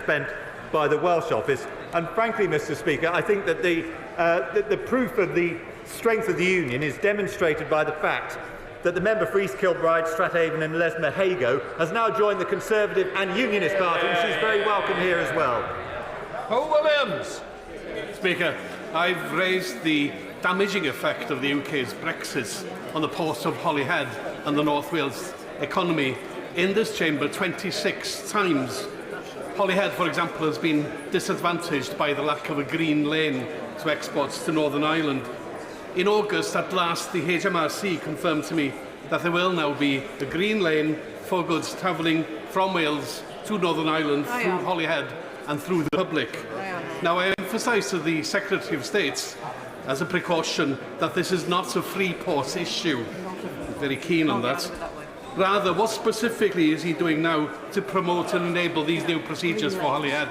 spent by the Welsh office. And frankly, Mr. Speaker, I think that the proof of the strength of the Union is demonstrated by the fact that the member for East Kilbride, Strathaven and Lesmahago has now joined the Conservative and Unionist Party, and she's very welcome here as well. Paul Williams. Speaker, I've raised the damaging effect of the UK's Brexit on the port of Holyhead and the North Wales economy in this chamber 26 times. Holyhead, for example, has been disadvantaged by the lack of a green lane to exports to Northern Ireland. In August, at last, the HMRC confirmed to me that there will now be a green lane for goods travelling from Wales to Northern Ireland through Holyhead and through the Republic. Now, I emphasise to the Secretary of State, as a precaution, that this is not a free port issue. I'm very keen on that. Rather, what specifically is he doing now to promote and enable these new procedures for Holyhead?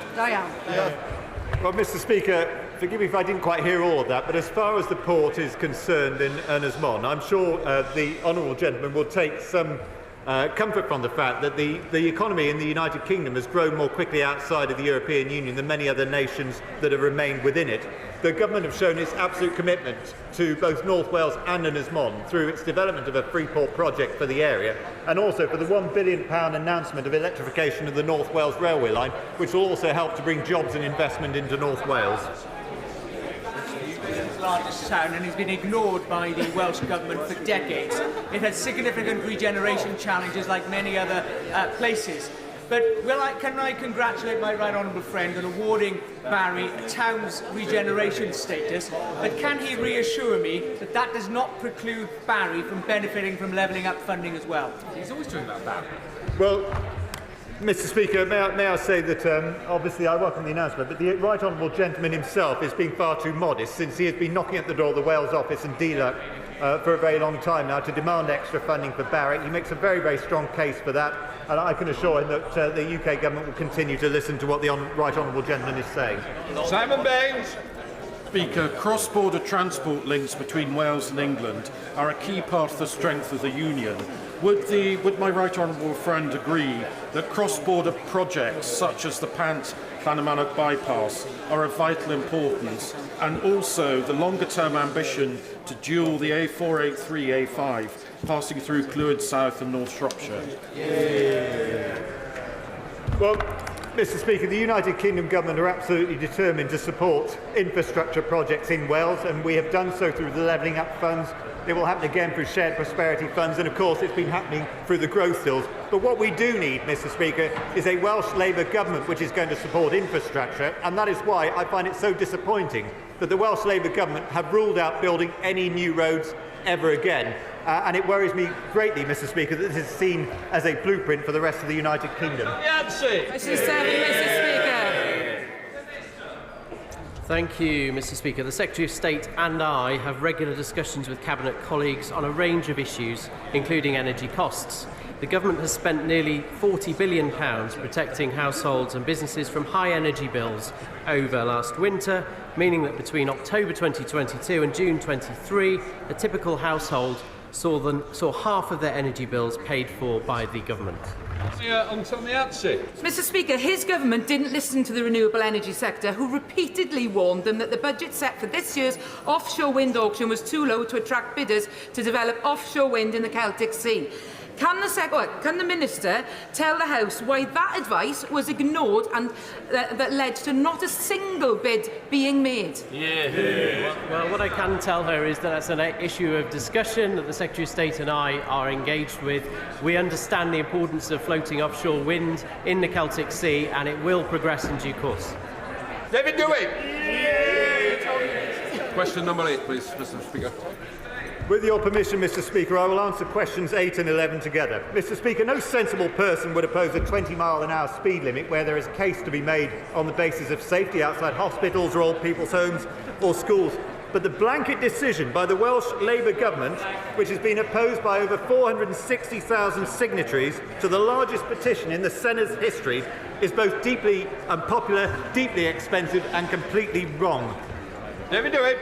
Well, Mr. Speaker, forgive me if I didn't quite hear all of that, but as far as the port is concerned in Ynys Môn, I'm sure the honourable gentleman will take some comfort from the fact that the economy in the United Kingdom has grown more quickly outside of the European Union than many other nations that have remained within it. The government have shown its absolute commitment to both North Wales and Ynys Môn through its development of a free port project for the area, and also for the £1 billion announcement of electrification of the North Wales railway line, which will also help to bring jobs and investment into North Wales. Largest town and has been ignored by the Welsh Government for decades. It has significant regeneration challenges like many other places. But can I congratulate my right honourable friend on awarding Barry a town's regeneration status, but can he reassure me that that does not preclude Barry from benefiting from levelling up funding as well? He's always talking about Barry. Well, Mr. Speaker, may I say that obviously I welcome the announcement, but the right honourable gentleman himself is being far too modest, since he has been knocking at the door of the Wales office and DLUC for a very long time now to demand extra funding for Barrack. He makes a very, very strong case for that, and I can assure him that the UK government will continue to listen to what the right honourable gentleman is saying. Simon Baines. Speaker, cross-border transport links between Wales and England are a key part of the strength of the Union. Would my right honourable friend agree that cross-border projects such as the Pant-Llanymynech bypass are of vital importance, and also the longer-term ambition to dual the A483, A5, passing through Clwyd South and North Shropshire? Well, Mr. Speaker, the United Kingdom government are absolutely determined to support infrastructure projects in Wales, and we have done so through the levelling up funds. It will happen again through shared prosperity funds, and of course it's been happening through the growth deals. But what we do need, Mr. Speaker, is a Welsh Labour government which is going to support infrastructure, and that is why I find it so disappointing that the Welsh Labour government have ruled out building any new roads ever again. And it worries me greatly, Mr. Speaker, that this is seen as a blueprint for the rest of the United Kingdom. Question 7, Mr. Speaker. Thank you, Mr. Speaker. The Secretary of State and I have regular discussions with Cabinet colleagues on a range of issues, including energy costs. The government has spent nearly £40 billion protecting households and businesses from high energy bills over last winter, meaning that between October 2022 and June 2023, a typical household saw half of their energy bills paid for by the government. Mr. Speaker, his government didn't listen to the renewable energy sector, who repeatedly warned them that the budget set for this year's offshore wind auction was too low to attract bidders to develop offshore wind in the Celtic Sea. Can the Minister tell the House why that advice was ignored and that led to not a single bid being made? Well, what I can tell her is that that's an issue of discussion that the Secretary of State and I are engaged with. We understand the importance of floating offshore wind in the Celtic Sea, and it will progress in due course. David Dewey. Question number 8, please, Mr. Speaker. With your permission, Mr. Speaker, I will answer questions 8 and 11 together. Mr. Speaker, no sensible person would oppose a 20-mile-an-hour speed limit where there is a case to be made on the basis of safety outside hospitals or old people's homes or schools. But the blanket decision by the Welsh Labour government, which has been opposed by over 460,000 signatories to the largest petition in the Senate's history, is both deeply unpopular, deeply expensive and completely wrong. David Dewey.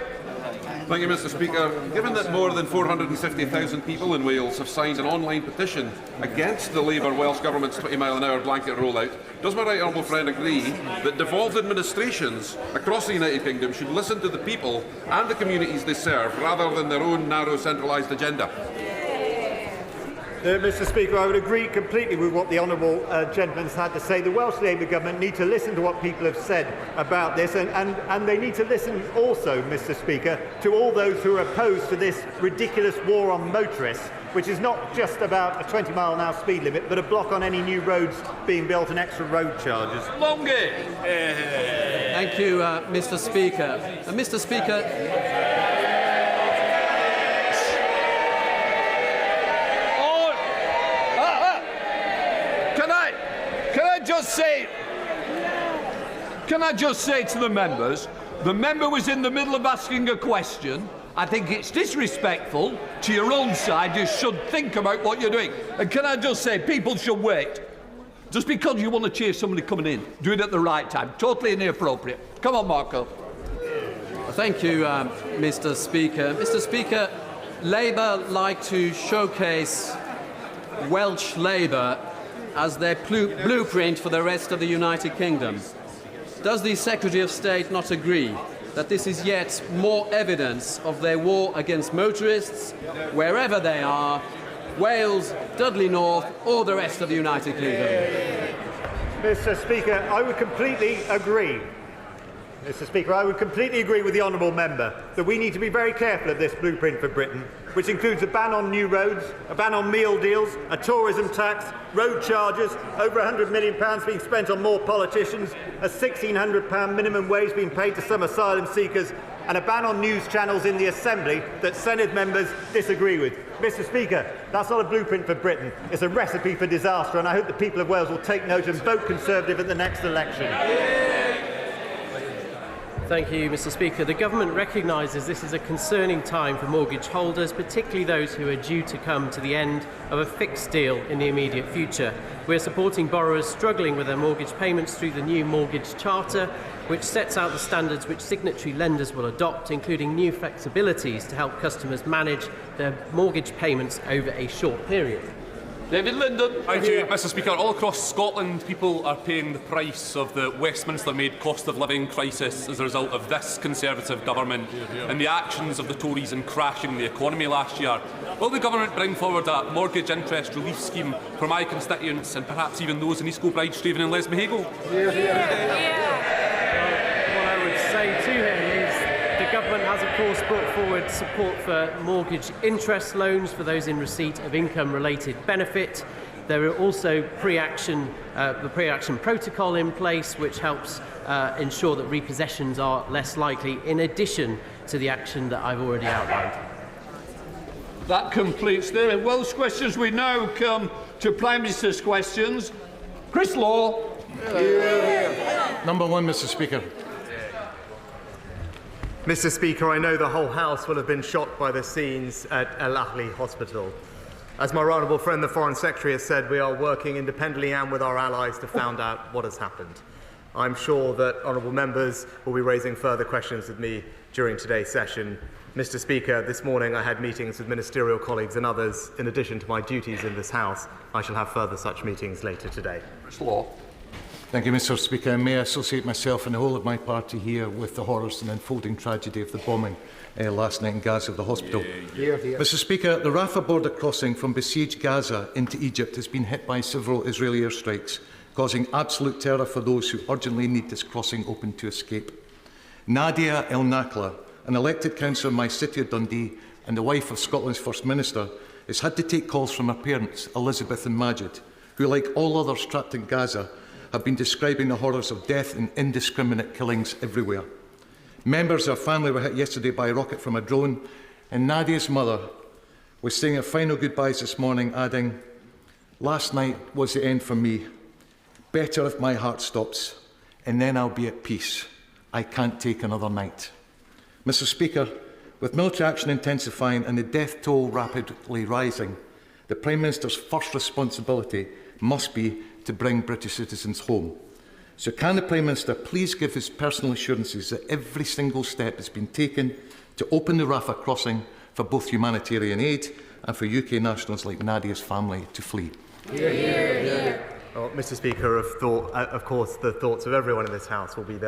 Thank you, Mr. Speaker. Given that more than 450,000 people in Wales have signed an online petition against the Labour Welsh Government's 20-mile-an-hour blanket rollout, does my right honourable friend agree that devolved administrations across the United Kingdom should listen to the people and the communities they serve rather than their own narrow centralised agenda? Mr. Speaker, I would agree completely with what the honourable gentleman has had to say. The Welsh Labour Government need to listen to what people have said about this, and they need to listen also, Mr. Speaker, to all those who are opposed to this ridiculous war on motorists, which is not just about a 20-mile-an-hour speed limit, but a block on any new roads being built and extra road charges. Thank you, Mr. Speaker. Mr. Speaker, Can I just say to the members, the member was in the middle of asking a question. I think it's disrespectful to your own side. You should think about what you're doing. And can I just say, people should wait. Just because you want to cheer somebody coming in, do it at the right time. Totally inappropriate. Come on, Marco. thank you, Mr. Speaker. Mr. Speaker, Labour like to showcase Welsh Labour as their blueprint for the rest of the United Kingdom. Does the Secretary of State not agree that this is yet more evidence of their war against motorists, wherever they are, Wales, Dudley North, or the rest of the United Kingdom? Mr. Speaker, I would completely agree. Mr. Speaker, I would completely agree with the honourable member that we need to be very careful of this blueprint for Britain, which includes a ban on new roads, a ban on meal deals, a tourism tax, road charges, over £100 million being spent on more politicians, a £1,600 minimum wage being paid to some asylum seekers, and a ban on news channels in the Assembly that Senate members disagree with. Mr. Speaker, that's not a blueprint for Britain. It's a recipe for disaster, and I hope the people of Wales will take note and vote Conservative at the next election. Thank you, Mr. Speaker. The Government recognises this is a concerning time for mortgage holders, particularly those who are due to come to the end of a fixed deal in the immediate future. We are supporting borrowers struggling with their mortgage payments through the new Mortgage Charter, which sets out the standards which signatory lenders will adopt, including new flexibilities to help customers manage their mortgage payments over a short period. David Linden. Thank you, Mr. Speaker. All across Scotland, people are paying the price of the Westminster-made cost of living crisis as a result of this Conservative government and the actions of the Tories in crashing the economy last year. Will the government bring forward a mortgage interest relief scheme for my constituents and perhaps even those in East Kilbride, Straven and Lesmahagle? What I would say to him is the government has, of course, brought forward support for mortgage interest loans for those in receipt of income-related benefit. There are also the pre-action protocol in place, which helps ensure that repossessions are less likely, in addition to the action that I've already outlined. That completes the Welsh questions. We now come to Prime Minister's questions. Chris Law. Number one, Mr. Speaker. Mr. Speaker, I know the whole House will have been shocked by the scenes at El Ahly Hospital. As my honourable friend, the Foreign Secretary, has said, we are working independently and with our allies to find out what has happened. I'm sure that honourable members will be raising further questions with me during today's session. Mr. Speaker, this morning I had meetings with ministerial colleagues and others. In addition to my duties in this House, I shall have further such meetings later today. Chris Law. Thank you, Mr. Speaker. And may I associate myself and the whole of my party here with the horrors and unfolding tragedy of the bombing last night in Gaza of the hospital. Mr. Speaker, the Rafah border crossing from besieged Gaza into Egypt has been hit by several Israeli airstrikes, causing absolute terror for those who urgently need this crossing open to escape. Nadia El Nakla, an elected councillor in my city of Dundee and the wife of Scotland's First Minister, has had to take calls from her parents, Elizabeth and Majid, who, like all others trapped in Gaza, have been describing the horrors of death and indiscriminate killings everywhere. Members of her family were hit yesterday by a rocket from a drone, and Nadia's mother was saying her final goodbyes this morning, adding, "Last night was the end for me. Better if my heart stops, and then I'll be at peace. I can't take another night." Mr. Speaker, with military action intensifying and the death toll rapidly rising, the Prime Minister's first responsibility must be to bring British citizens home. So can the Prime Minister please give his personal assurances that every single step has been taken to open the Rafah crossing for both humanitarian aid and for UK nationals like Nadia's family to flee. Well, Mr. Speaker, of course, the thoughts of everyone in this House will be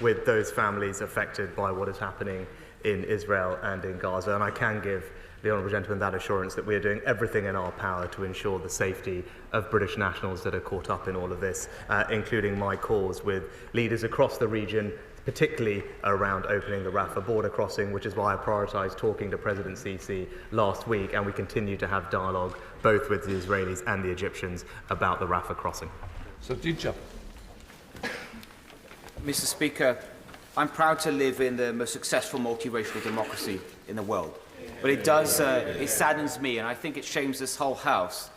with those families affected by what is happening in Israel and in Gaza, and I can give the honourable gentleman that assurance that we are doing everything in our power to ensure the safety of British nationals that are caught up in all of this, including my calls with leaders across the region, particularly around opening the Rafah border crossing, which is why I prioritised talking to President Sisi last week, and we continue to have dialogue both with the Israelis and the Egyptians about the Rafah crossing. Sir Dija. Mr. Speaker, I'm proud to live in the most successful multiracial democracy in the world. But it saddens me, and I think it shames this whole House,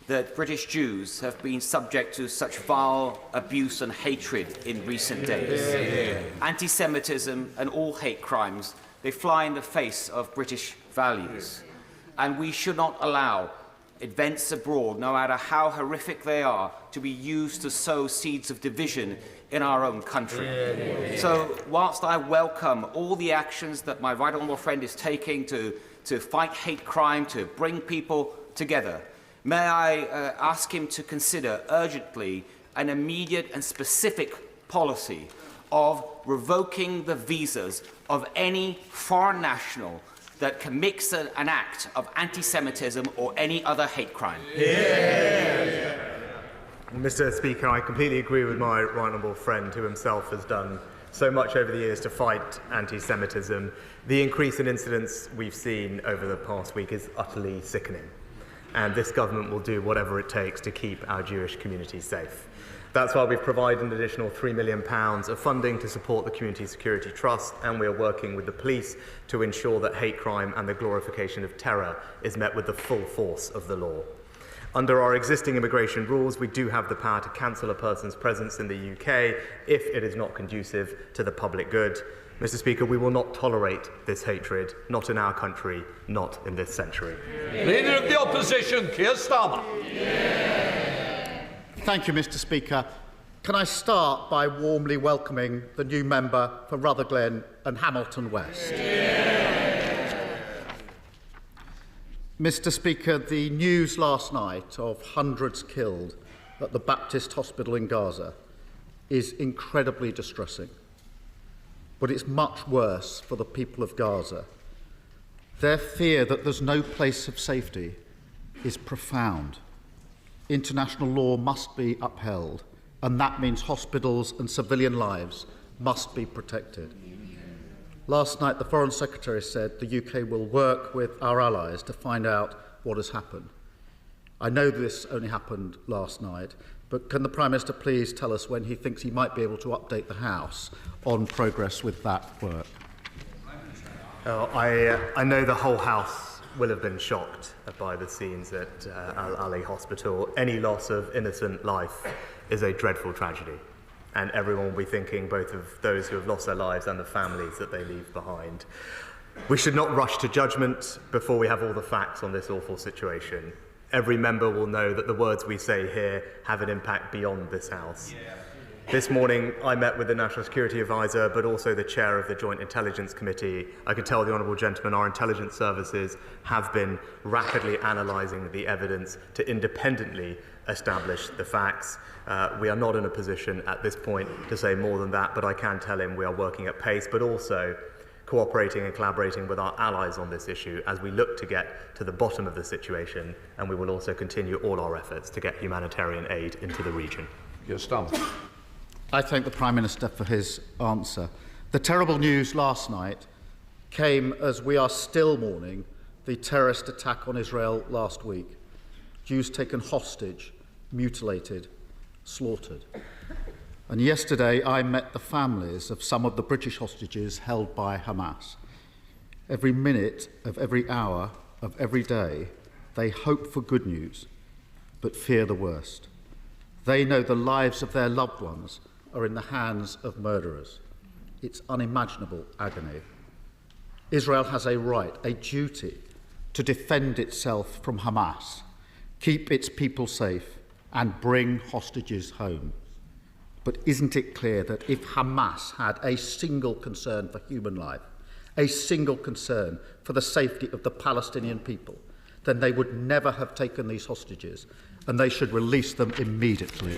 that British Jews have been subject to such vile abuse and hatred in recent days. Anti-Semitism and all hate crimes, they fly in the face of British values. And we should not allow events abroad, no matter how horrific they are, to be used to sow seeds of division in our own country. So whilst I welcome all the actions that my right honourable friend is taking to fight hate crime, to bring people together, may I ask him to consider urgently an immediate and specific policy of revoking the visas of any foreign national that commits an act of anti-Semitism or any other hate crime. Mr. Speaker, I completely agree with my right honourable friend, who himself has done so much over the years to fight anti-Semitism. The increase in incidents we've seen over the past week is utterly sickening, and this government will do whatever it takes to keep our Jewish community safe. That's why we've provided an additional £3 million of funding to support the Community Security Trust, and we are working with the police to ensure that hate crime and the glorification of terror is met with the full force of the law. Under our existing immigration rules, we do have the power to cancel a person's presence in the UK if it is not conducive to the public good. Mr. Speaker, we will not tolerate this hatred, not in our country, not in this century. Leader of the Opposition, Keir Starmer. Thank you, Mr. Speaker. Can I start by warmly welcoming the new member for Rutherglen and Hamilton West? Mr. Speaker, the news last night of hundreds killed at the Baptist Hospital in Gaza is incredibly distressing. But it's much worse for the people of Gaza. Their fear that there's no place of safety is profound. International law must be upheld, and that means hospitals and civilian lives must be protected. Last night, the Foreign Secretary said the UK will work with our allies to find out what has happened. I know this only happened last night, but can the Prime Minister please tell us when he thinks he might be able to update the House on progress with that work? I know the whole House will have been shocked by the scenes at Al Ali Hospital. Any loss of innocent life is a dreadful tragedy, and everyone will be thinking both of those who have lost their lives and the families that they leave behind. We should not rush to judgment before we have all the facts on this awful situation. Every member will know that the words we say here have an impact beyond this House. This morning, I met with the National Security Advisor, but also the chair of the Joint Intelligence Committee. I could tell the honourable gentleman our intelligence services have been rapidly analysing the evidence to independently establish the facts. We are not in a position at this point to say more than that, but I can tell him we are working at pace, but also cooperating and collaborating with our allies on this issue as we look to get to the bottom of the situation, and we will also continue all our efforts to get humanitarian aid into the region. Yes, Tom. I thank the Prime Minister for his answer. The terrible news last night came as we are still mourning the terrorist attack on Israel last week. Jews taken hostage, mutilated, slaughtered. And yesterday I met the families of some of the British hostages held by Hamas. Every minute of every hour of every day, they hope for good news, but fear the worst. They know the lives of their loved ones are in the hands of murderers. It's unimaginable agony. Israel has a right, a duty, to defend itself from Hamas, keep its people safe, and bring hostages home. But isn't it clear that if Hamas had a single concern for human life, a single concern for the safety of the Palestinian people, then they would never have taken these hostages, and they should release them immediately.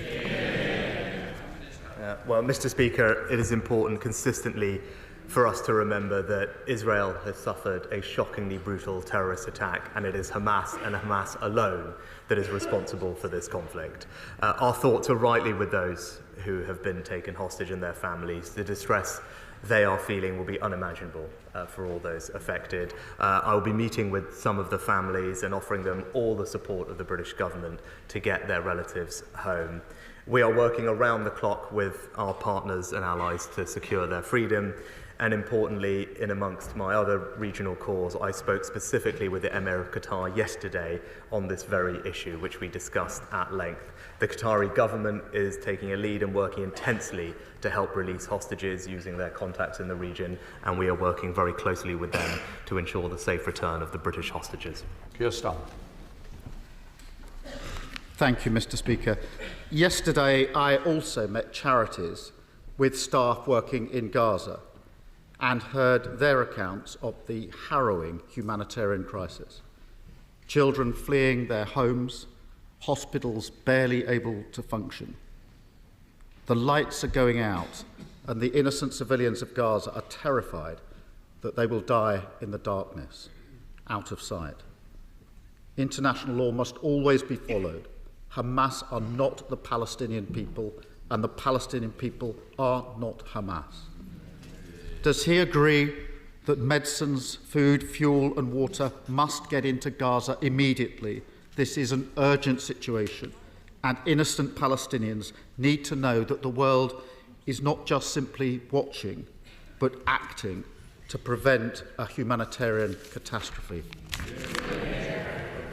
Well, Mr. Speaker, it is important consistently for us to remember that Israel has suffered a shockingly brutal terrorist attack, and it is Hamas and Hamas alone that is responsible for this conflict. Our thoughts are rightly with those who have been taken hostage and their families. The distress they are feeling will be unimaginable for all those affected. I will be meeting with some of the families and offering them all the support of the British government to get their relatives home. We are working around the clock with our partners and allies to secure their freedom. And importantly, in amongst my other regional calls, I spoke specifically with the Emir of Qatar yesterday on this very issue, which we discussed at length. The Qatari government is taking a lead and working intensely to help release hostages using their contacts in the region, and we are working very closely with them to ensure the safe return of the British hostages. Keir Starmer. Thank you, Mr. Speaker. Yesterday, I also met charities with staff working in Gaza and heard their accounts of the harrowing humanitarian crisis. Children fleeing their homes, hospitals barely able to function. The lights are going out, and the innocent civilians of Gaza are terrified that they will die in the darkness, out of sight. International law must always be followed. Hamas are not the Palestinian people, and the Palestinian people are not Hamas. Does he agree that medicines, food, fuel and water must get into Gaza immediately? This is an urgent situation, and innocent Palestinians need to know that the world is not just simply watching, but acting to prevent a humanitarian catastrophe.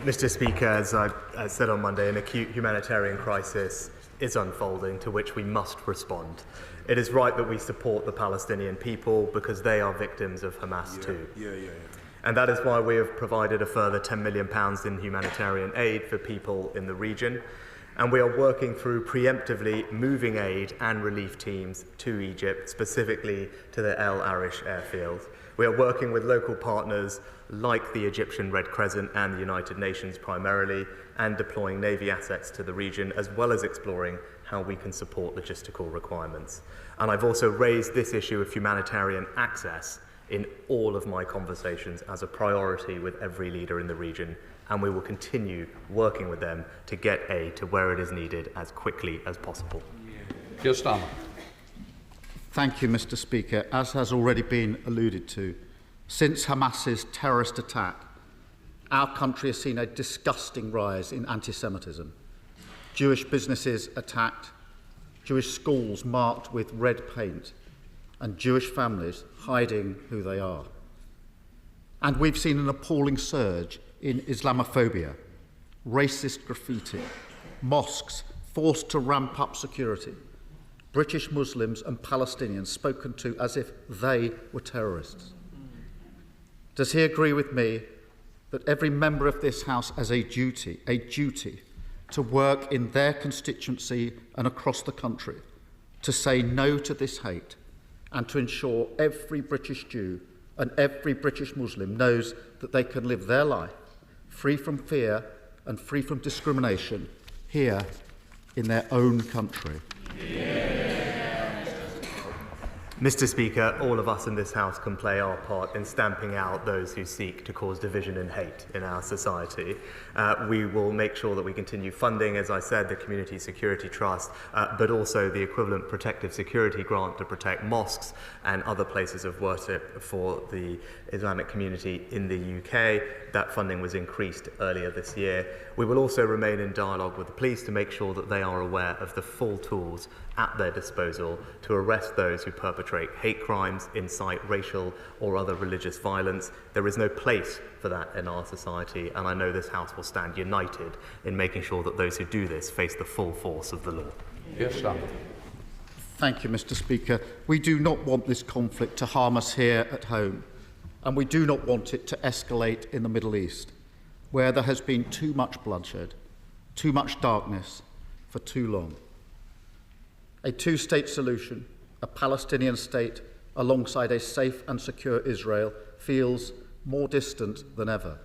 Mr. Speaker, as I said on Monday, an acute humanitarian crisis is unfolding to which we must respond. It is right that we support the Palestinian people because they are victims of Hamas too. And that is why we have provided a further £10 million in humanitarian aid for people in the region. And we are working through preemptively moving aid and relief teams to Egypt, specifically to the El Arish airfield. We are working with local partners like the Egyptian Red Crescent and the United Nations primarily, and deploying Navy assets to the region, as well as exploring how we can support logistical requirements. And I've also raised this issue of humanitarian access in all of my conversations as a priority with every leader in the region, and we will continue working with them to get aid to where it is needed as quickly as possible. Keir Starmer. Thank you, Mr. Speaker. As has already been alluded to, since Hamas's terrorist attack, our country has seen a disgusting rise in anti-Semitism. Jewish businesses attacked, Jewish schools marked with red paint, and Jewish families hiding who they are. And we've seen an appalling surge in Islamophobia, racist graffiti, mosques forced to ramp up security, British Muslims and Palestinians spoken to as if they were terrorists. Does he agree with me that every member of this House has a duty to work in their constituency and across the country to say no to this hate and to ensure every British Jew and every British Muslim knows that they can live their life free from fear and free from discrimination here in their own country? Mr. Speaker, all of us in this House can play our part in stamping out those who seek to cause division and hate in our society. We will make sure that we continue funding, as I said, the Community Security Trust, but also the equivalent protective security grant to protect mosques and other places of worship for the Islamic community in the UK. That funding was increased earlier this year. We will also remain in dialogue with the police to make sure that they are aware of the full tools at their disposal to arrest those who perpetrate hate crimes, incite racial or other religious violence. There is no place for that in our society, and I know this House will stand united in making sure that those who do this face the full force of the law. Yes, sir. Thank you, Mr. Speaker. We do not want this conflict to harm us here at home, and we do not want it to escalate in the Middle East, where there has been too much bloodshed, too much darkness for too long. A two-state solution, a Palestinian state alongside a safe and secure Israel feels more distant than ever,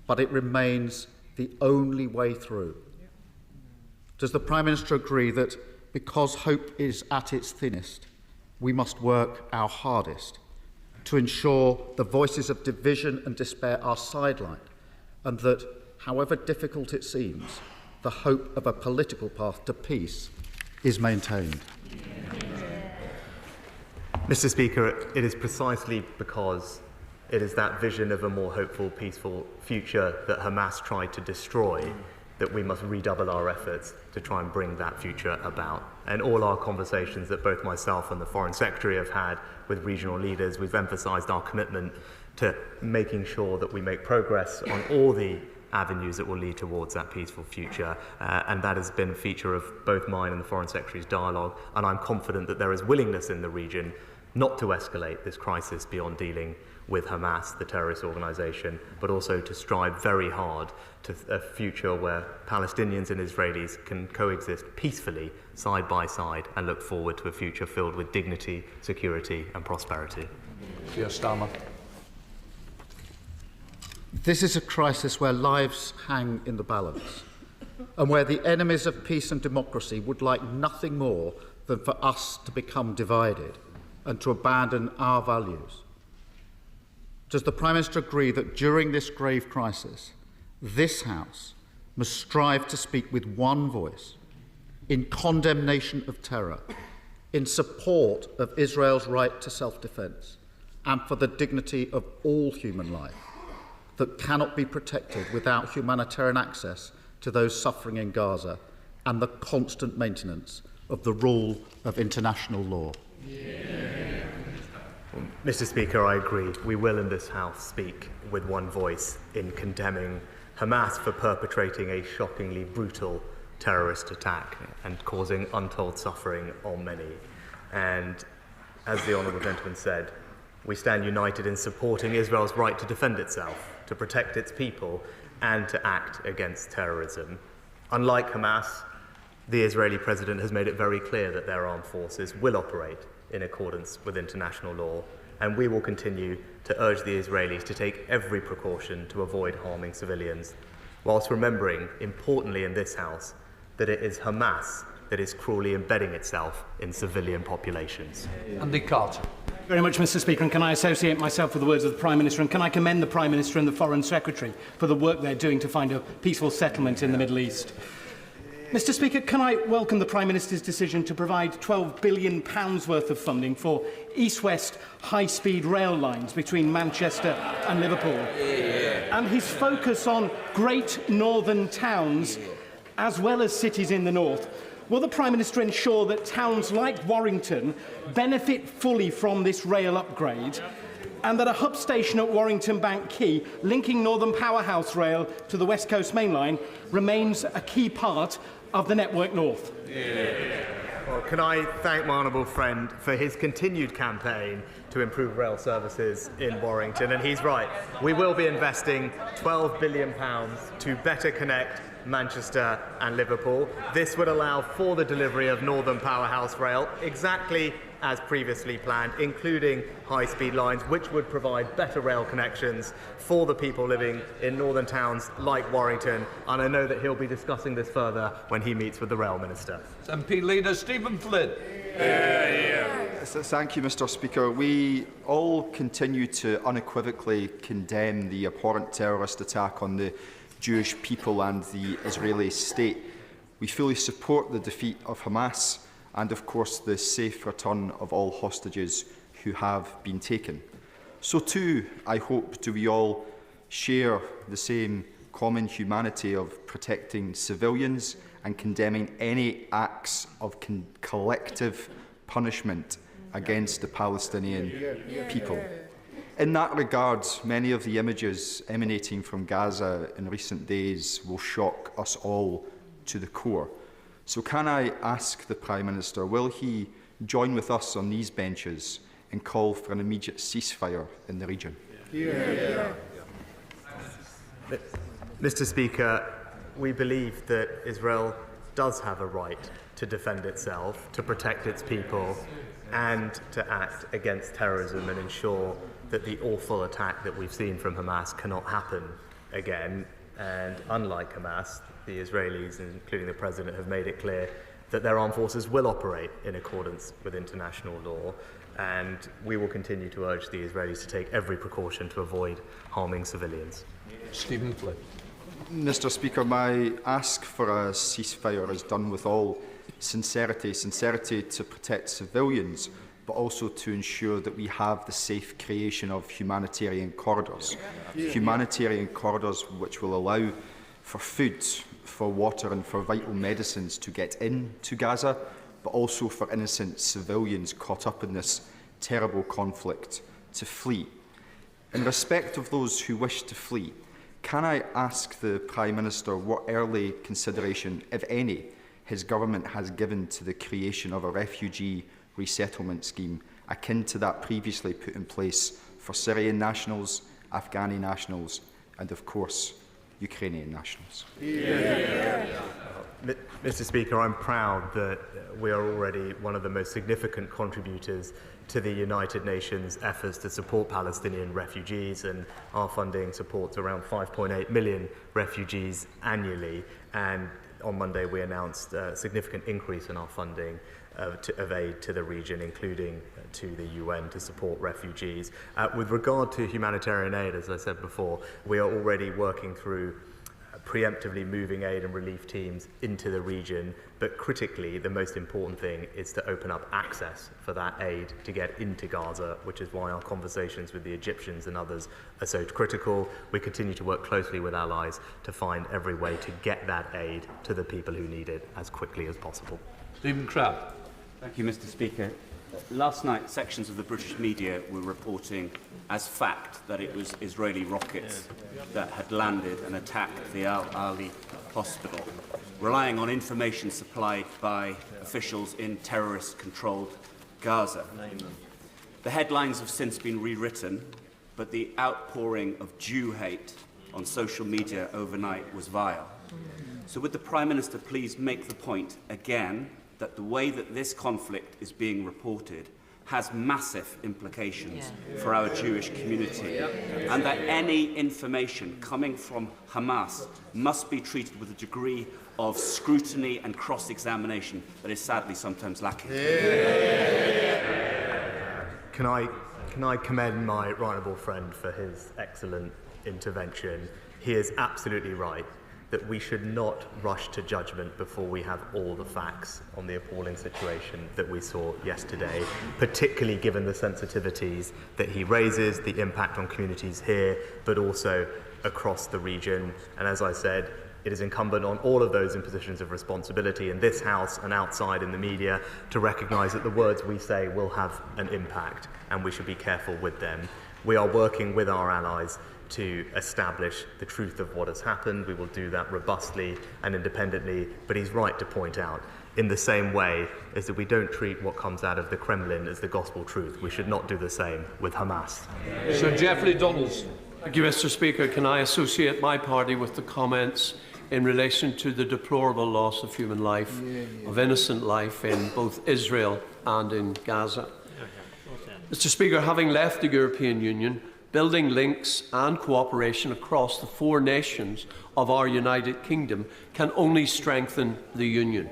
but it remains the only way through. Does the Prime Minister agree that because hope is at its thinnest, we must work our hardest to ensure the voices of division and despair are sidelined, and that, however difficult it seems, the hope of a political path to peace is maintained? Mr. Speaker, it is precisely because it is that vision of a more hopeful, peaceful future that Hamas tried to destroy that we must redouble our efforts to try and bring that future about. And all our conversations that both myself and the Foreign Secretary have had with regional leaders, we've emphasised our commitment to making sure that we make progress on all the avenues that will lead towards that peaceful future. And that has been a feature of both mine and the Foreign Secretary's dialogue. And I'm confident that there is willingness in the region not to escalate this crisis beyond dealing with Hamas, the terrorist organisation, but also to strive very hard to a future where Palestinians and Israelis can coexist peacefully, side by side, and look forward to a future filled with dignity, security and prosperity. This is a crisis where lives hang in the balance, and where the enemies of peace and democracy would like nothing more than for us to become divided and to abandon our values. Does the Prime Minister agree that during this grave crisis, this House must strive to speak with one voice in condemnation of terror, in support of Israel's right to self-defence, and for the dignity of all human life that cannot be protected without humanitarian access to those suffering in Gaza and the constant maintenance of the rule of international law? Mr. Speaker, I agree. We will in this House speak with one voice in condemning Hamas for perpetrating a shockingly brutal terrorist attack and causing untold suffering on many. And as the Honourable Gentleman said, we stand united in supporting Israel's right to defend itself, to protect its people, and to act against terrorism. Unlike Hamas, the Israeli President has made it very clear that their armed forces will operate in accordance with international law, and we will continue to urge the Israelis to take every precaution to avoid harming civilians, whilst remembering, importantly in this House, that it is Hamas that is cruelly embedding itself in civilian populations. Andy Carter. Very much, Mr. Speaker, and can I associate myself with the words of the Prime Minister, and can I commend the Prime Minister and the Foreign Secretary for the work they're doing to find a peaceful settlement in the Middle East. Mr. Speaker, can I welcome the Prime Minister's decision to provide £12 billion worth of funding for east-west high-speed rail lines between Manchester and Liverpool, and his focus on great northern towns as well as cities in the north? Will the Prime Minister ensure that towns like Warrington benefit fully from this rail upgrade, and that a hub station at Warrington Bank Quay, linking Northern Powerhouse Rail to the West Coast Main Line, remains a key part of the Network North? Well, can I thank my honourable friend for his continued campaign to improve rail services in Warrington, and he's right. We will be investing £12 billion to better connect Manchester and Liverpool. This would allow for the delivery of Northern Powerhouse Rail exactly as previously planned, including high-speed lines, which would provide better rail connections for the people living in northern towns like Warrington. And I know that he'll be discussing this further when he meets with the Rail Minister. MP Leader Stephen Flynn. Thank you, Mr. Speaker. We all continue to unequivocally condemn the abhorrent terrorist attack on the Jewish people and the Israeli state. We fully support the defeat of Hamas and, of course, the safe return of all hostages who have been taken. So too, I hope, do we all share the same common humanity of protecting civilians and condemning any acts of collective punishment against the Palestinian people. In that regard, many of the images emanating from Gaza in recent days will shock us all to the core. So can I ask the Prime Minister, will he join with us on these benches and call for an immediate ceasefire in the region? Mr. Speaker, we believe that Israel does have a right to defend itself, to protect its people, and to act against terrorism and ensure that the awful attack that we've seen from Hamas cannot happen again. And unlike Hamas, the Israelis, including the President, have made it clear that their armed forces will operate in accordance with international law, and we will continue to urge the Israelis to take every precaution to avoid harming civilians. Stephen Flynn. Mr. Speaker, my ask for a ceasefire is done with all sincerity to protect civilians, but also to ensure that we have the safe creation of humanitarian corridors. Humanitarian corridors which will allow for food, for water and for vital medicines to get into Gaza, but also for innocent civilians caught up in this terrible conflict to flee. In respect of those who wish to flee, can I ask the Prime Minister what early consideration, if any, his government has given to the creation of a refugee resettlement scheme akin to that previously put in place for Syrian nationals, Afghani nationals and, of course, Ukrainian nationals? Mr. Speaker, I'm proud that we are already one of the most significant contributors to the United Nations efforts to support Palestinian refugees, and our funding supports around 5.8 million refugees annually. And on Monday we announced a significant increase in our funding of aid to the region, including to the UN, to support refugees. With regard to humanitarian aid, as I said before, we are already working through preemptively moving aid and relief teams into the region, but critically the most important thing is to open up access for that aid to get into Gaza, which is why our conversations with the Egyptians and others are so critical. We continue to work closely with allies to find every way to get that aid to the people who need it as quickly as possible. Stephen Crabb. Thank you, Mr. Speaker. Last night, sections of the British media were reporting as fact that it was Israeli rockets that had landed and attacked the Al-Ali hospital, relying on information supplied by officials in terrorist-controlled Gaza. The headlines have since been rewritten, but the outpouring of Jew hate on social media overnight was vile. So would the Prime Minister please make the point again that the way that this conflict is being reported has massive implications for our Jewish community, and that any information coming from Hamas must be treated with a degree of scrutiny and cross-examination that is sadly sometimes lacking? Can I commend my right honourable friend for his excellent intervention? He is absolutely right that we should not rush to judgment before we have all the facts on the appalling situation that we saw yesterday, particularly given the sensitivities that he raises, the impact on communities here, but also across the region. And as I said, it is incumbent on all of those in positions of responsibility in this House and outside in the media to recognise that the words we say will have an impact, and we should be careful with them. We are working with our allies to establish the truth of what has happened. We will do that robustly and independently, but he's right to point out, in the same way as that we don't treat what comes out of the Kremlin as the gospel truth, we should not do the same with Hamas. Sir Geoffrey Donaldson. Thank you, Mr. Speaker. Can I associate my party with the comments in relation to the deplorable loss of human life, of innocent life in both Israel and in Gaza? Mr. Speaker, having left the European Union, building links and cooperation across the four nations of our United Kingdom can only strengthen the Union.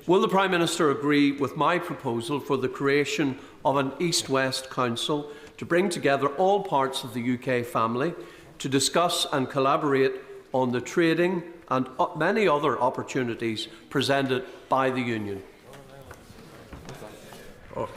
Will the Prime Minister agree with my proposal for the creation of an East-West Council to bring together all parts of the UK family to discuss and collaborate on the trading and many other opportunities presented by the Union?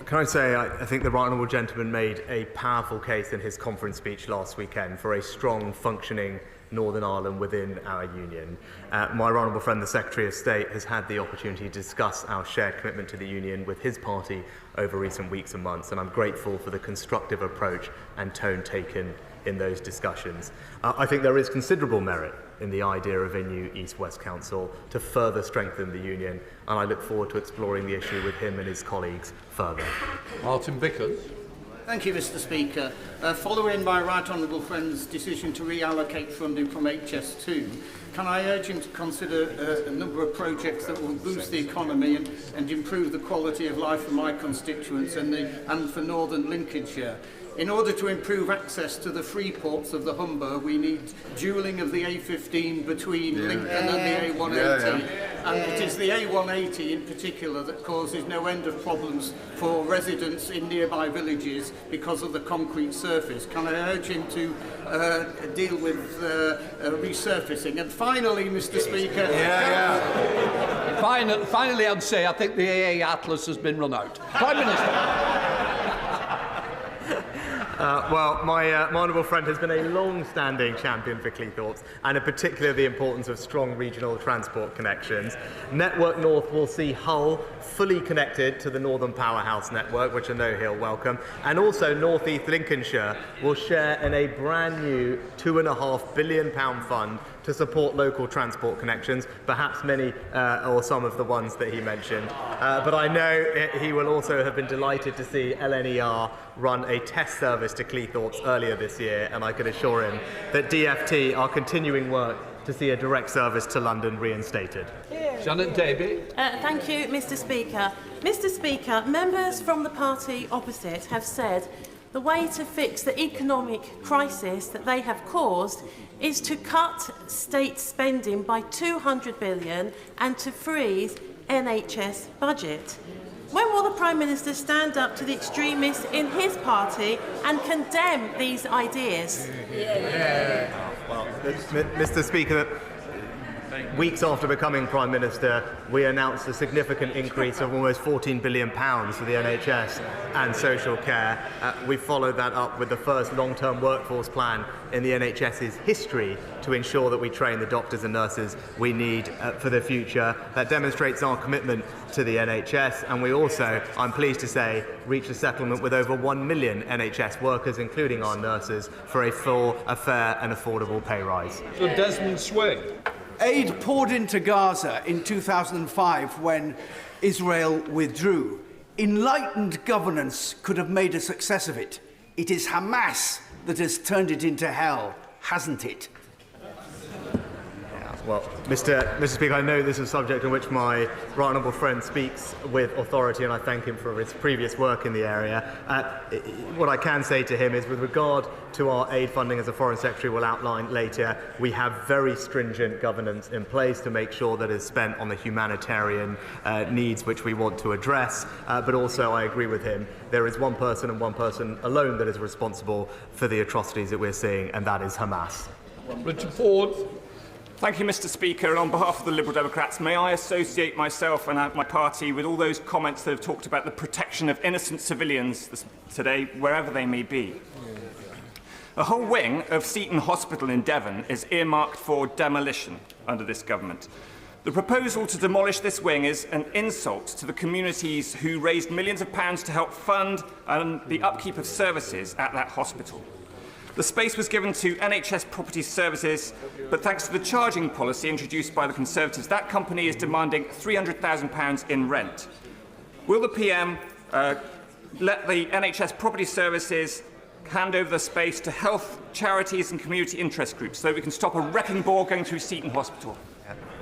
Can I say, I think the right honourable gentleman made a powerful case in his conference speech last weekend for a strong, functioning Northern Ireland within our union. My right honourable friend, the Secretary of State, has had the opportunity to discuss our shared commitment to the union with his party over recent weeks and months, and I'm grateful for the constructive approach and tone taken in those discussions. I think there is considerable merit in the idea of a new East-West Council to further strengthen the union, and I look forward to exploring the issue with him and his colleagues further. Martin Vickers. Thank you, Mr. Speaker. Following my right honourable friend's decision to reallocate funding from HS2, can I urge him to consider a number of projects that will boost the economy and improve the quality of life for my constituents and for northern Lincolnshire? In order to improve access to the free ports of the Humber, we need dualling of the A15 between Lincoln and the A180. And it is the A180 in particular that causes no end of problems for residents in nearby villages because of the concrete surface. Can I urge him to deal with resurfacing? And finally, Mr. Speaker... Finally, I'd say I think the AA Atlas has been run out. Prime Minister. Well, my honourable friend has been a long-standing champion for Cleethorpes, and in particular the importance of strong regional transport connections. Network North will see Hull fully connected to the Northern Powerhouse network, which I know he'll welcome, and also North East Lincolnshire will share in a brand new £2.5 billion fund to support local transport connections, perhaps many or some of the ones that he mentioned. But I know he will also have been delighted to see LNER run a test service to Cleethorpes earlier this year, and I can assure him that DFT are continuing work to see a direct service to London reinstated. Janet Davey. Thank you, Mr. Speaker. Mr. Speaker, members from the party opposite have said the way to fix the economic crisis that they have caused is to cut state spending by £200 billion and to freeze NHS budget. When will the Prime Minister stand up to the extremists in his party and condemn these ideas? Well, Mr. Speaker, weeks after becoming Prime Minister, we announced a significant increase of almost £14 billion for the NHS and social care. We followed that up with the first long-term workforce plan in the NHS's history to ensure that we train the doctors and nurses we need for the future. That demonstrates our commitment to the NHS, and we also, I'm pleased to say, reached a settlement with over 1 million NHS workers, including our nurses, for a full, fair and affordable pay rise. So Desmond Swing. Aid poured into Gaza in 2005 when Israel withdrew. Enlightened governance could have made a success of it. It is Hamas that has turned it into hell, hasn't it? Well, Mr. Speaker, I know this is a subject on which my right honourable friend speaks with authority, and I thank him for his previous work in the area. What I can say to him is, with regard to our aid funding, as the Foreign Secretary will outline later, we have very stringent governance in place to make sure that it's spent on the humanitarian needs which we want to address. But also, I agree with him, there is one person and one person alone that is responsible for the atrocities that we're seeing, and that is Hamas. Richard Ford. Thank you, Mr. Speaker. And on behalf of the Liberal Democrats, may I associate myself and my party with all those comments that have talked about the protection of innocent civilians today, wherever they may be. A whole wing of Seton Hospital in Devon is earmarked for demolition under this government. The proposal to demolish this wing is an insult to the communities who raised millions of pounds to help fund the upkeep of services at that hospital. The space was given to NHS Property Services, but thanks to the charging policy introduced by the Conservatives, that company is demanding £300,000 in rent. Will the PM let the NHS Property Services hand over the space to health charities and community interest groups so that we can stop a wrecking ball going through Seton Hospital?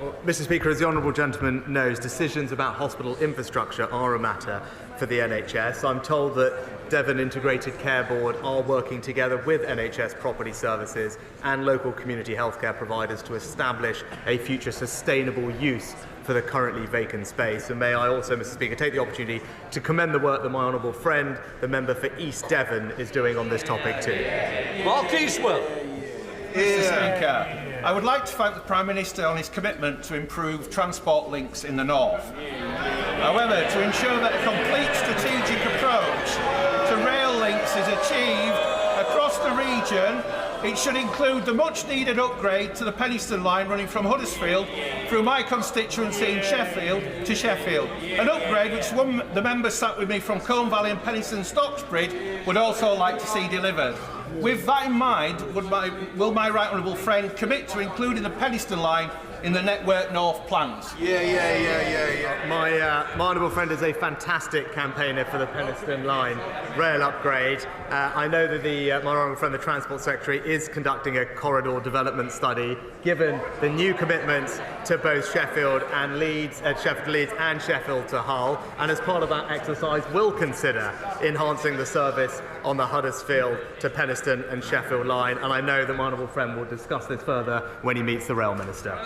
Well, Mr. Speaker, as the honourable gentleman knows, decisions about hospital infrastructure are a matter for the NHS. I'm told that Devon Integrated Care Board are working together with NHS Property Services and local community healthcare providers to establish a future sustainable use for the currently vacant space. And may I also, Mr. Speaker, take the opportunity to commend the work that my honourable friend, the member for East Devon, is doing on this topic too. Mark Eastwell. Mr. Speaker, I would like to thank the Prime Minister on his commitment to improve transport links in the north. However, to ensure that a complete strategic approach to rail links is achieved across the region, it should include the much-needed upgrade to the Penistone line running from Huddersfield through my constituency in Sheffield to Sheffield. An upgrade which the members sat with me from Colne Valley and Penistone Stocksbridge would also like to see delivered. With that in mind, will my right honourable friend commit to including the Penistone line in the Network North plans? My honourable friend is a fantastic campaigner for the Penistone Line rail upgrade. I know that my honourable friend, the Transport Secretary, is conducting a corridor development study, given the new commitments to both Sheffield and Leeds, Sheffield to Leeds and Sheffield to Hull, and as part of that exercise will consider enhancing the service on the Huddersfield to Penistone and Sheffield line, and I know that my honourable friend will discuss this further when he meets the Rail Minister.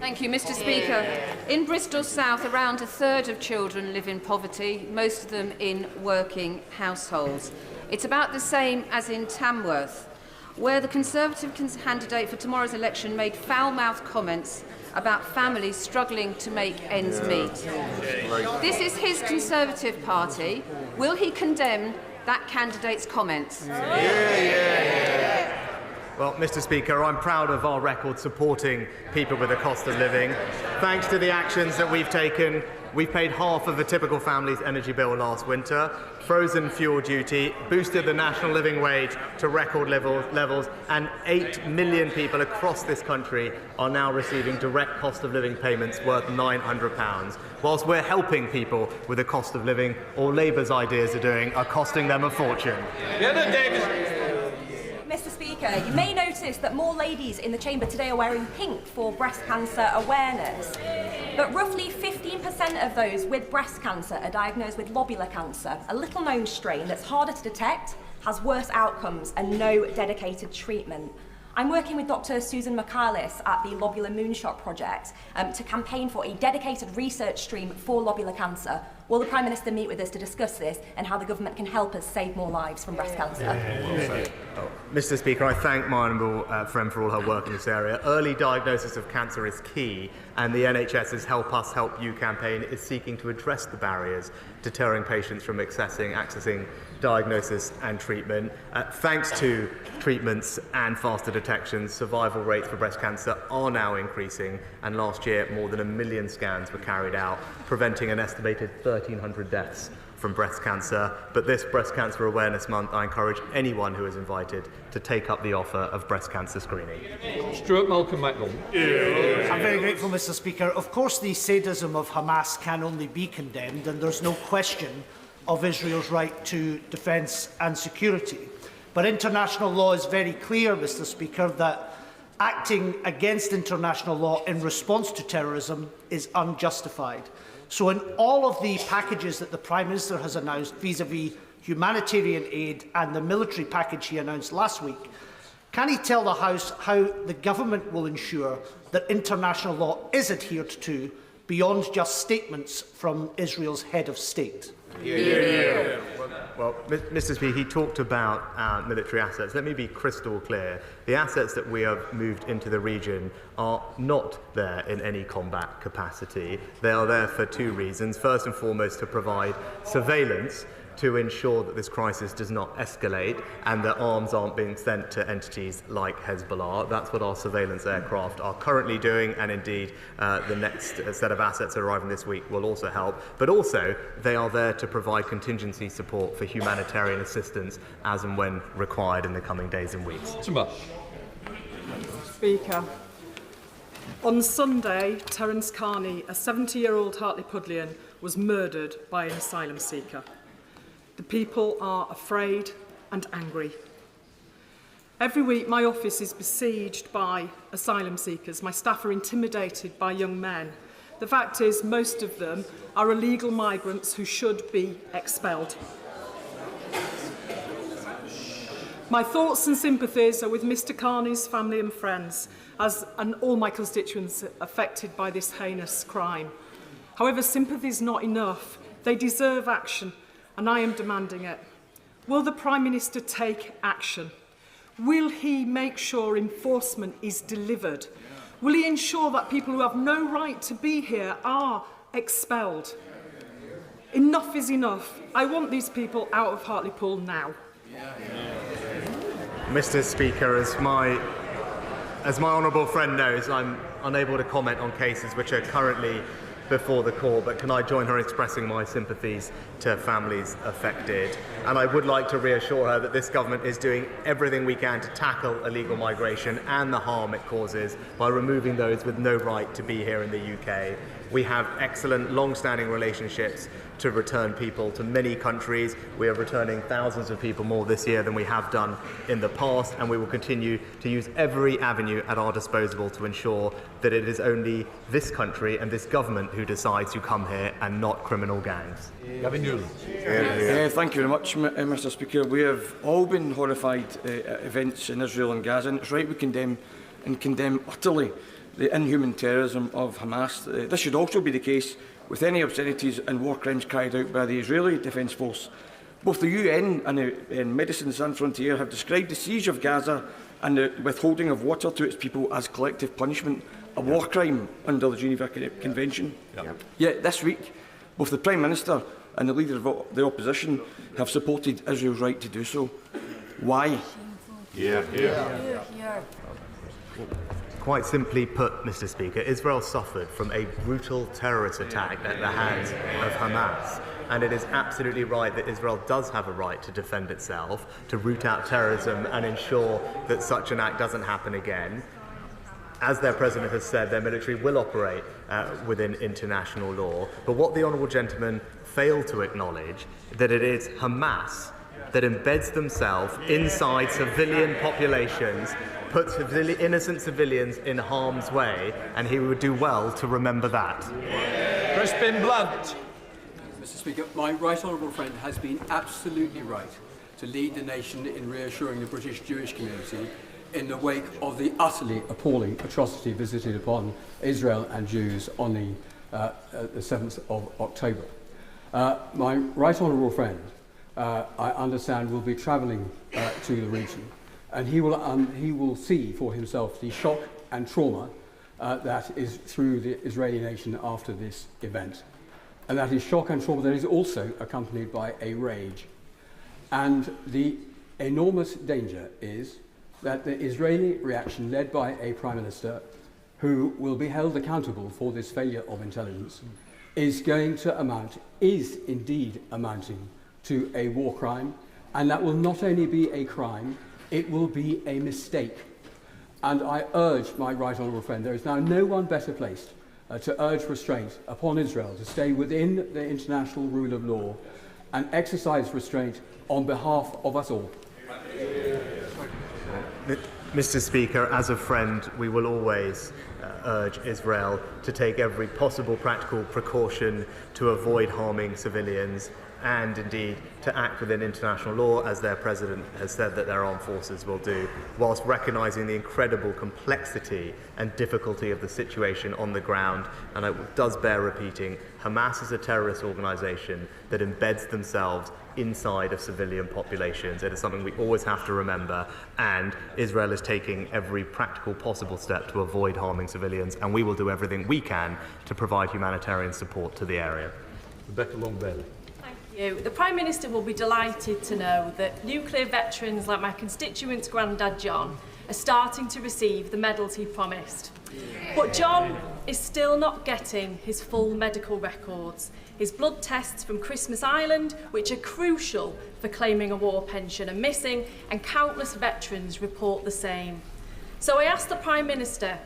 Thank you, Mr. Speaker. In Bristol South, around a third of children live in poverty, most of them in working households. It's about the same as in Tamworth, where the Conservative candidate for tomorrow's election made foul-mouthed comments about families struggling to make ends meet. This is his Conservative Party. Will he condemn that candidate's comments? Well, Mr. Speaker, I'm proud of our record supporting people with the cost of living. Thanks to the actions that we've taken, we've paid half of a typical family's energy bill last winter, frozen fuel duty, boosted the national living wage to record levels, and 8 million people across this country are now receiving direct cost of living payments worth £900. Whilst we're helping people with the cost of living, all Labour's ideas are costing them a fortune. Mr. Speaker, you may notice that more ladies in the chamber today are wearing pink for breast cancer awareness. But roughly 15% of those with breast cancer are diagnosed with lobular cancer, a little-known strain that's harder to detect, has worse outcomes and no dedicated treatment. I'm working with Dr. Susan McCarlis at the Lobular Moonshot Project to campaign for a dedicated research stream for lobular cancer. Will the Prime Minister meet with us to discuss this and how the government can help us save more lives from breast cancer? Mr. Speaker, I thank my honourable friend for all her work in this area. Early diagnosis of cancer is key, and the NHS's Help Us Help You campaign is seeking to address the barriers deterring patients from accessing diagnosis and treatment. Thanks to treatments and faster detection, survival rates for breast cancer are now increasing, and last year more than 1 million scans were carried out, preventing an estimated 1,300 deaths from breast cancer. But this Breast Cancer Awareness Month, I encourage anyone who is invited to take up the offer of breast cancer screening. Stuart Malcolm Macdonald. I'm very grateful, Mr. Speaker. Of course, the sadism of Hamas can only be condemned, and there's no question of Israel's right to defence and security. But international law is very clear, Mr. Speaker, that acting against international law in response to terrorism is unjustified. So in all of the packages that the Prime Minister has announced vis-à-vis humanitarian aid and the military package he announced last week, can he tell the House how the government will ensure that international law is adhered to beyond just statements from Israel's head of state? Well, Mr. Speaker, he talked about military assets. Let me be crystal clear. The assets that we have moved into the region are not there in any combat capacity. They are there for two reasons. First and foremost, to provide surveillance to ensure that this crisis does not escalate and that arms aren't being sent to entities like Hezbollah. That's what our surveillance aircraft are currently doing, and indeed the next set of assets arriving this week will also help. But also, they are there to provide contingency support for humanitarian assistance as and when required in the coming days and weeks. Speaker, on Sunday, Terence Carney, a 70-year-old Hartlepoolian, was murdered by an asylum seeker. The people are afraid and angry. Every week, my office is besieged by asylum seekers. My staff are intimidated by young men. The fact is, most of them are illegal migrants who should be expelled. My thoughts and sympathies are with Mr. Carney's family and friends, and all my constituents affected by this heinous crime. However, sympathy is not enough. They deserve action, and I am demanding it. Will the Prime Minister take action? Will he make sure enforcement is delivered? Will he ensure that people who have no right to be here are expelled? Enough is enough. I want these people out of Hartlepool now. Mr. Speaker, as my honourable friend knows, I'm unable to comment on cases which are currently before the court, but can I join her in expressing my sympathies to families affected? And I would like to reassure her that this government is doing everything we can to tackle illegal migration and the harm it causes by removing those with no right to be here in the UK. We have excellent, long-standing relationships to return people to many countries. We are returning thousands of people more this year than we have done in the past, and we will continue to use every avenue at our disposal to ensure that it is only this country and this government who decides who come here and not criminal gangs. Thank you very much, Mr. Speaker. We have all been horrified at events in Israel and Gaza, and it's right we condemn utterly the inhuman terrorism of Hamas. This should also be the case with any obscenities and war crimes carried out by the Israeli Defence Force. Both the UN and Medicines Sans Frontières have described the siege of Gaza and the withholding of water to its people as collective punishment, a war crime under the Geneva Convention. Yet this week, both the Prime Minister and the Leader of the Opposition have supported Israel's right to do so. Why? Quite simply put, Mr. Speaker, Israel suffered from a brutal terrorist attack at the hands of Hamas. And it is absolutely right that Israel does have a right to defend itself, to root out terrorism and ensure that such an act doesn't happen again. As their president has said, their military will operate within international law. But what the honourable gentleman failed to acknowledge, that it is Hamas that embeds themselves inside civilian populations, puts innocent civilians in harm's way, and he would do well to remember that. Crispin Blunt. Mr. Speaker, my right honourable friend has been absolutely right to lead the nation in reassuring the British Jewish community in the wake of the utterly appalling atrocity visited upon Israel and Jews on the 7th of October. My right honourable friend, I understand, will be travelling to the region, and he will see for himself the shock and trauma that is through the Israeli nation after this event. And that is shock and trauma that is also accompanied by a rage. And the enormous danger is that the Israeli reaction, led by a Prime Minister who will be held accountable for this failure of intelligence, is indeed amounting to a war crime, and that will not only be a crime, it will be a mistake. And I urge my right honourable friend, there is now no one better placed to urge restraint upon Israel to stay within the international rule of law and exercise restraint on behalf of us all. Mr. Speaker, as a friend, we will always urge Israel to take every possible practical precaution to avoid harming civilians, and indeed to act within international law, as their president has said that their armed forces will do, whilst recognising the incredible complexity and difficulty of the situation on the ground. And it does bear repeating, Hamas is a terrorist organisation that embeds themselves inside of civilian populations. It is something we always have to remember, and Israel is taking every practical possible step to avoid harming civilians, and we will do everything we can to provide humanitarian support to the area. Rebecca Long-Bailey. The Prime Minister will be delighted to know that nuclear veterans like my constituent's granddad John are starting to receive the medals he promised. But John is still not getting his full medical records, his blood tests from Christmas Island, which are crucial for claiming a war pension, are missing, and countless veterans report the same. So I asked the Prime Minister,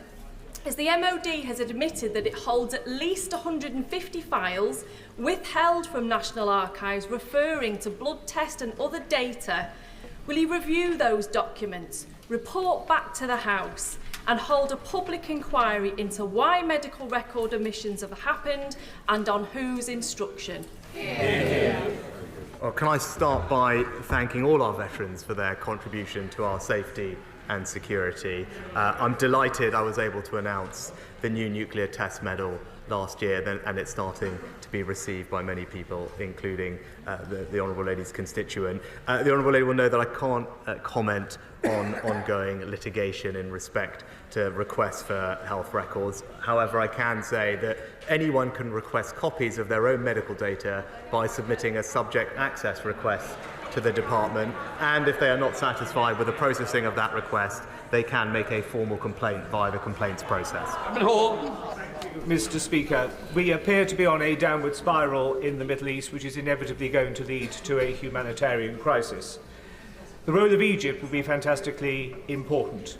as the MOD has admitted that it holds at least 150 files withheld from National Archives referring to blood test and other data, will he review those documents, report back to the House and hold a public inquiry into why medical record omissions have happened and on whose instruction? Well, can I start by thanking all our veterans for their contribution to our safety and security. I'm delighted I was able to announce the new nuclear test medal last year, and it's starting to be received by many people, including the Honourable Lady's constituent. The Honourable Lady will know that I can't comment on ongoing litigation in respect to requests for health records. However, I can say that anyone can request copies of their own medical data by submitting a subject access request to the department, and if they are not satisfied with the processing of that request, they can make a formal complaint via the complaints process. Mr. Speaker. We appear to be on a downward spiral in the Middle East, which is inevitably going to lead to a humanitarian crisis. The role of Egypt will be fantastically important.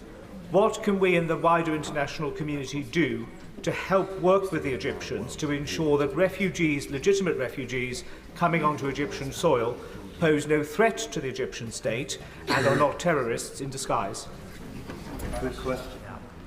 What can we in the wider international community do to help work with the Egyptians to ensure that refugees, legitimate refugees, coming onto Egyptian soil pose no threat to the Egyptian state and are not terrorists in disguise? Good question.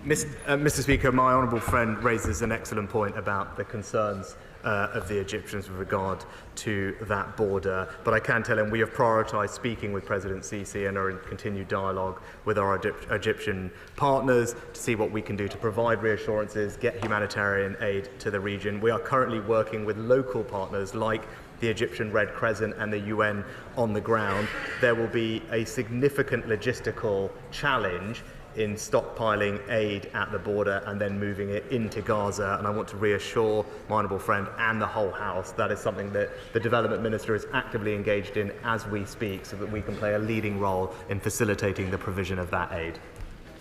Mr. Speaker, my honourable friend raises an excellent point about the concerns of the Egyptians with regard to that border, but I can tell him we have prioritised speaking with President Sisi and are in continued dialogue with our Egyptian partners to see what we can do to provide reassurances, get humanitarian aid to the region. We are currently working with local partners like the Egyptian Red Crescent and the UN on the ground. There will be a significant logistical challenge in stockpiling aid at the border and then moving it into Gaza. And I want to reassure my honourable friend and the whole House that is something that the Development Minister is actively engaged in as we speak, so that we can play a leading role in facilitating the provision of that aid.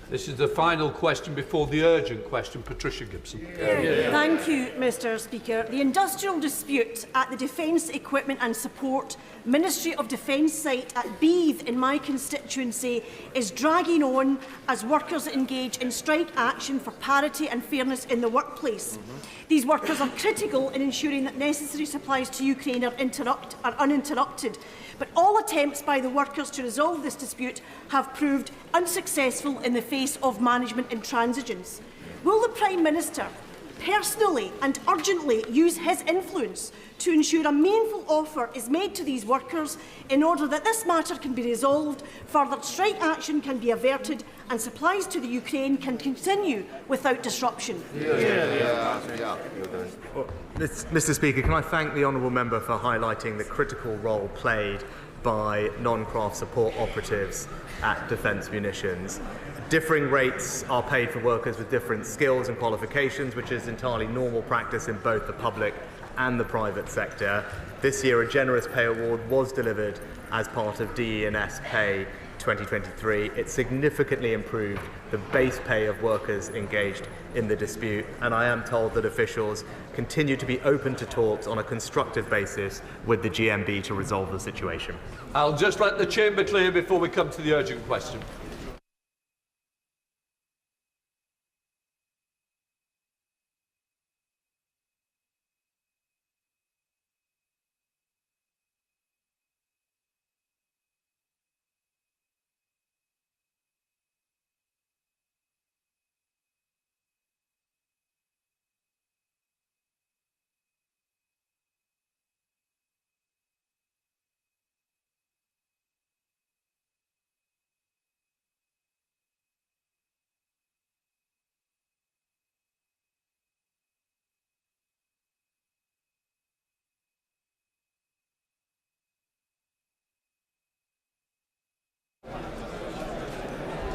This is the final question before the urgent question. Patricia Gibson. Thank you, Mr. Speaker. The industrial dispute at the Defence Equipment and Support Ministry of Defence site at Beath in my constituency is dragging on as workers engage in strike action for parity and fairness in the workplace. These workers are critical in ensuring that necessary supplies to Ukraine are uninterrupted. But all attempts by the workers to resolve this dispute have proved unsuccessful in the face of management intransigence. Will the Prime Minister personally and urgently use his influence to ensure a meaningful offer is made to these workers in order that this matter can be resolved, further strike action can be averted and supplies to the Ukraine can continue without disruption? Mr. Speaker, can I thank the honourable member for highlighting the critical role played by non-craft support operatives at Defence Munitions. Differing rates are paid for workers with different skills and qualifications, which is entirely normal practice in both the public and the private sector. This year, a generous pay award was delivered as part of DE&S Pay 2023. It significantly improved the base pay of workers engaged in the dispute, and I am told that officials continue to be open to talks on a constructive basis with the GMB to resolve the situation. I'll just let the chamber clear before we come to the urgent question.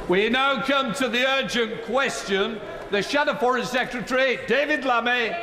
We now come to the urgent question. The Shadow Foreign Secretary, David Lammy.